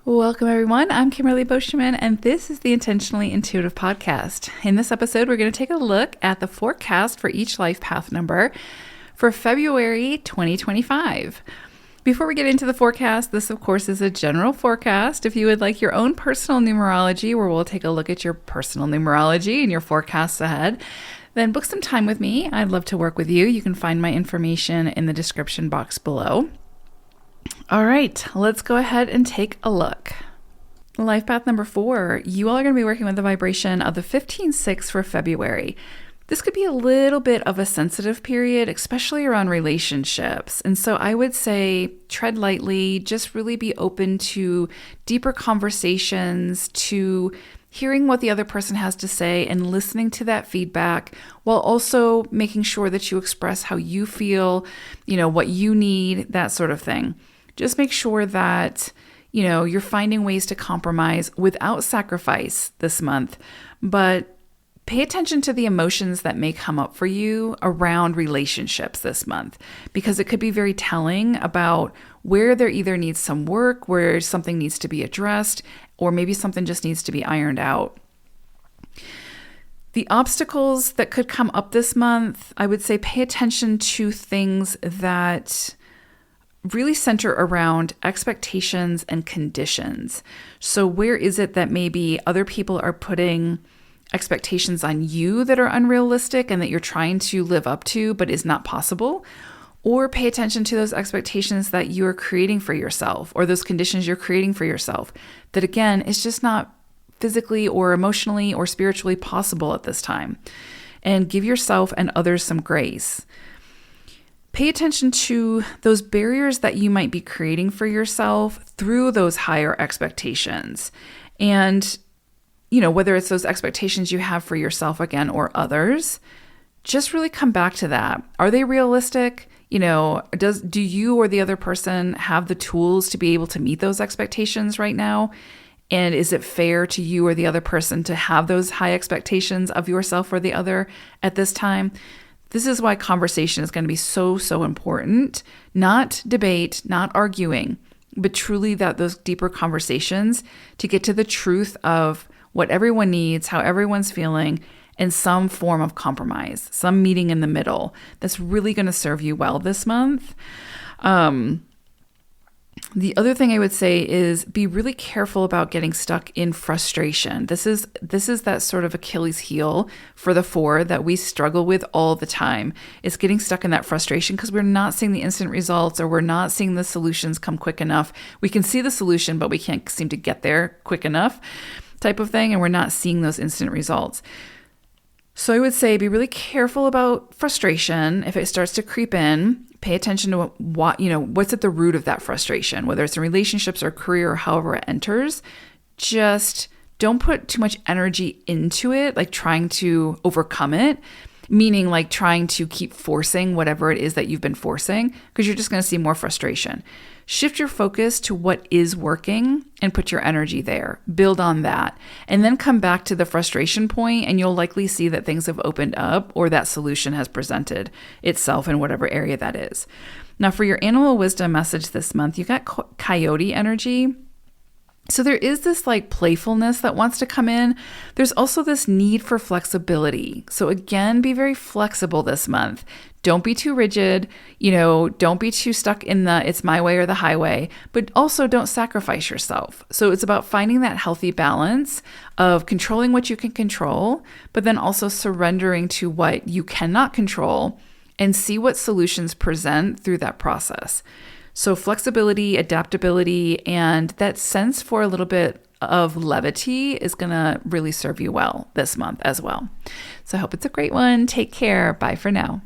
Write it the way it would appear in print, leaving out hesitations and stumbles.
Welcome, everyone. I'm Kimberly Boschman, and this is the Intentionally Intuitive Podcast. In this episode, we're going to take a look at the forecast for each life path number for February 2025. Before we get into the forecast, this, of course, is a general forecast. If you would like your own personal numerology, where we'll take a look at your personal numerology and your forecasts ahead, then book some time with me. I'd love to work with you. You can find my information in the description box below. All right, let's go ahead and take a look. Life path number 4, you all are going to be working with the vibration of the 15-6 for February. This could be a little bit of a sensitive period, especially around relationships. And so I would say tread lightly, just really be open to deeper conversations, to hearing what the other person has to say and listening to that feedback, while also making sure that you express how you feel, what you need, that sort of thing. Just make sure that, you're finding ways to compromise without sacrifice this month, but pay attention to the emotions that may come up for you around relationships this month, because it could be very telling about where there either needs some work, where something needs to be addressed, or maybe something just needs to be ironed out. The obstacles that could come up this month, I would say pay attention to things that really center around expectations and conditions. So where is it that maybe other people are putting expectations on you that are unrealistic and that you're trying to live up to but is not possible? Or pay attention to those expectations that you are creating for yourself, or those conditions you're creating for yourself that, again, is just not physically or emotionally or spiritually possible at this time. And give yourself and others some grace. Pay attention to those barriers that you might be creating for yourself through those higher expectations. And, whether it's those expectations you have for yourself again or others, just really come back to that. Are they realistic? Do you or the other person have the tools to be able to meet those expectations right now? And is it fair to you or the other person to have those high expectations of yourself or the other at this time? This is why conversation is going to be so, so important. Not debate, not arguing, but truly those deeper conversations to get to the truth of what everyone needs, how everyone's feeling, and some form of compromise, some meeting in the middle that's really going to serve you well this month. The other thing I would say is be really careful about getting stuck in frustration. This is that sort of Achilles heel for the 4 that we struggle with all the time. It's getting stuck in that frustration because we're not seeing the instant results, or we're not seeing the solutions come quick enough. We can see the solution, but we can't seem to get there quick enough, type of thing, and we're not seeing those instant results. So I would say be really careful about frustration. If it starts to creep in, pay attention to what's at the root of that frustration, whether it's in relationships or career or however it enters. Just don't put too much energy into it, like trying to overcome it, meaning like trying to keep forcing whatever it is that you've been forcing, because you're just going to see more frustration. Shift your focus to what is working and put your energy there. Build on that. And then come back to the frustration point, and you'll likely see that things have opened up, or that solution has presented itself in whatever area that is. Now, for your animal wisdom message this month, you got coyote energy. So there is this playfulness that wants to come in. There's also this need for flexibility. So again, be very flexible this month. Don't be too rigid, don't be too stuck in the it's my way or the highway, but also don't sacrifice yourself. So it's about finding that healthy balance of controlling what you can control, but then also surrendering to what you cannot control and see what solutions present through that process. So flexibility, adaptability, and that sense for a little bit of levity is going to really serve you well this month as well. So I hope it's a great one. Take care. Bye for now.